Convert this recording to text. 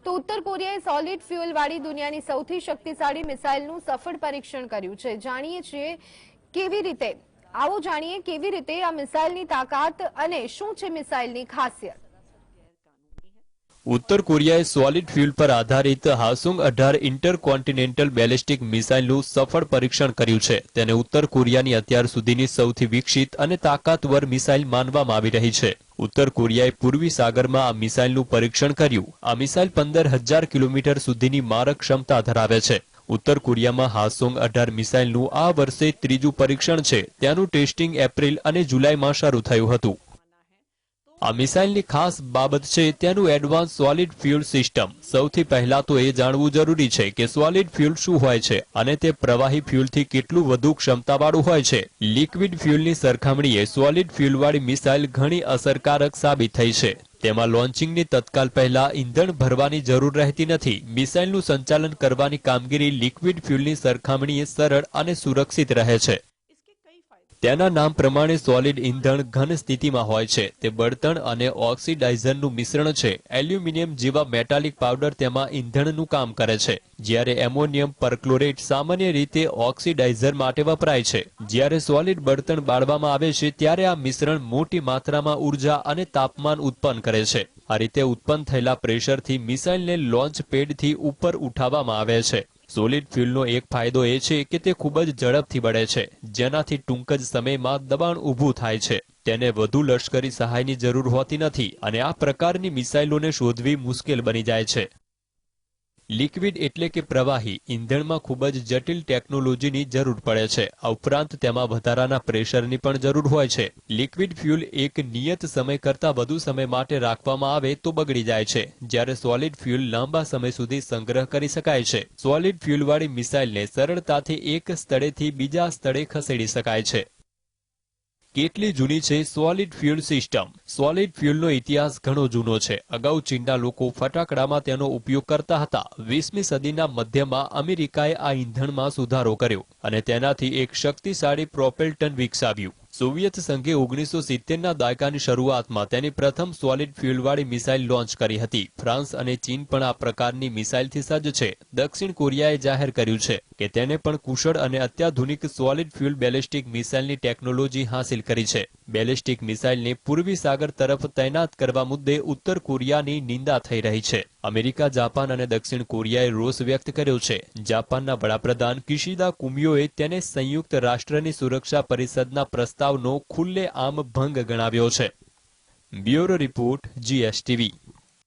તો ઉત્તર કોરિયાએ solid fuel વાળી દુનિયાની સૌથી શક્તિશાળી મિસાઇલનું સફળ પરીક્ષણ કર્યું છે। જાણીએ કેવી રીતે આ મિસાઇલની તાકાત અને શું છે મિસાઇલની ખાસિયત। ઉત્તર કોરિયાએ સોલિડ ફ્યુઅલ પર આધારિત હાસુંગ 18 ઇન્ટરકોન્ટિનેન્ટલ બેલિસ્ટિક મિસાઇલનું સફળ પરીક્ષણ કર્યું છે। તેને ઉત્તર કોરિયાની અત્યાર સુધીની સૌથી વિકસિત અને તાકાતવર મિસાઇલ માનવામાં આવી રહી છે। ઉત્તર કોરિયાએ પૂર્વી સાગરમાં આ મિસાઇલનું પરીક્ષણ કર્યું। આ મિસાઇલ 15,000 કિલોમીટર સુધીની મારક ક્ષમતા ધરાવે છે। ઉત્તર કોરિયામાં હાસોંગ 18 મિસાઇલનું આ વર્ષે ત્રીજું પરીક્ષણ છે। તેનું ટેસ્ટિંગ એપ્રિલ અને જુલાઈમાં શરૂ થયું હતું। આ મિસાઇલની ખાસ બાબત છે તેનું એડવાન્સ સોલિડ ફ્યુઅલ સિસ્ટમ। સૌથી પહેલા તો એ જાણવું જરૂરી છે કે સોલિડ ફ્યુઅલ શું હોય છે અને તે પ્રવાહી ફ્યુઅલથી કેટલું વધુ ક્ષમતાવાળું હોય છે। લિક્વિડ ફ્યુઅલની સરખામણીએ સોલિડ ફ્યુઅલવાળી મિસાઇલ ઘણી અસરકારક સાબિત થઈ છે। તેમાં લોન્ચિંગની તત્કાલ પહેલા ઈંધણ ભરવાની જરૂર રહેતી નથી। મિસાઇલનું સંચાલન કરવાની કામગીરી લિક્વિડ ફ્યુઅલની સરખામણીએ સરળ અને સુરક્ષિત રહે છે। તેના નામ પ્રમાણે સોલિડ ઈંધણ ઘન સ્થિતિમાં હોય છે। તે બળતણ અને ઓક્સિડાઇઝરનું મિશ્રણ છે। એલ્યુમિનિયમ જેવા મેટાલિક પાવડર તેમાં ઈંધણનું કામ કરે છે, જ્યારે એમોનિયમ પરક્લોરેટ સામાન્ય રીતે ઓક્સિડાઇઝર માટે વપરાય છે। જ્યારે સોલિડ બળતણ બાળવામાં આવે છે ત્યારે આ મિશ્રણ મોટી માત્રામાં ઉર્જા અને તાપમાન ઉત્પન્ન કરે છે। આ રીતે ઉત્પન્ન થયેલા પ્રેશરથી મિસાઇલને લોન્ચ પેડથી ઉપર ઉઠાવવામાં આવે છે। સોલિડ ફ્યુઅલનો એક ફાયદો એ છે કે તે ખૂબ જ ઝડપથી બળે છે, જેનાથી ટૂંક જ સમયમાં દબાણ ઊભું થાય છે। તેને વધુ લશ્કરી સહાયની જરૂર હોતી નથી અને આ પ્રકારની મિસાઇલોને શોધવી મુશ્કેલ બની જાય છે। લિક્વિડ એટલે કે પ્રવાહી ઈંધણમાં ખૂબ જ જટિલ ટેકનોલોજીની જરૂર પડે છે। આ ઉપરાંત તેમાં વધારાના પ્રેશરની પણ જરૂર હોય છે। લિક્વિડ ફ્યુઅલ એક નિયત સમય કરતાં વધુ સમય માટે રાખવામાં આવે તો બગડી જાય છે, જ્યારે સોલિડ ફ્યુઅલ લાંબા સમય સુધી સંગ્રહ કરી શકાય છે। સોલિડ ફ્યુઅલવાળી મિસાઇલને સરળતાથી એક સ્થળેથી બીજા સ્થળે ખસેડી શકાય છે। કેટલી જૂની છે સોલિડ ફ્યુઅલ સિસ્ટમ? સોલિડ ફ્યુઅલનો ઇતિહાસ ઘણો જૂનો છે। અગાઉ ચીનના લોકો ફટાકડામાં તેનો ઉપયોગ કરતા હતા। 20મી સદીના મધ્યમાં અમેરિકાએ આ ઈંધણમાં સુધારો કર્યો અને તેનાથી એક શક્તિશાળી પ્રોપેલ્ટન વિકસાવ્યું। સોવિયત સંઘે 1970ના દાયકાની શરૂઆતમાં તેની પ્રથમ સોલિડ ફ્યુઅલવાળી મિસાઇલ લોન્ચ કરી હતી। ફ્રાન્સ અને ચીન પણ આ પ્રકારની મિસાઇલથી સજ્જ છે। દક્ષિણ કોરિયાએ જાહેર કર્યું છે કે તેને પણ કુશળ અને અત્યાધુનિક સોલિડ ફ્યુઅલ બેલિસ્ટિક મિસાઇલની ટેકનોલોજી હાંસિલ કરી છે। બેલિસ્ટિક મિસાઇલને પૂર્વી સાગર તરફ તૈનાત કરવા મુદ્દે ઉત્તર કોરિયાની નિંદા થઈ રહી છે। અમેરિકા, જાપાન અને દક્ષિણ કોરિયાએ રોષ વ્યક્ત કર્યો છે। જાપાનના વડાપ્રધાન કિશિદા ફુમિયોએ તેને સંયુક્ત રાષ્ટ્રની સુરક્ષા પરિષદના પ્રસ્તાવનો ખુલ્લેઆમ ભંગ ગણાવ્યો છે। Bureau report, GSTV।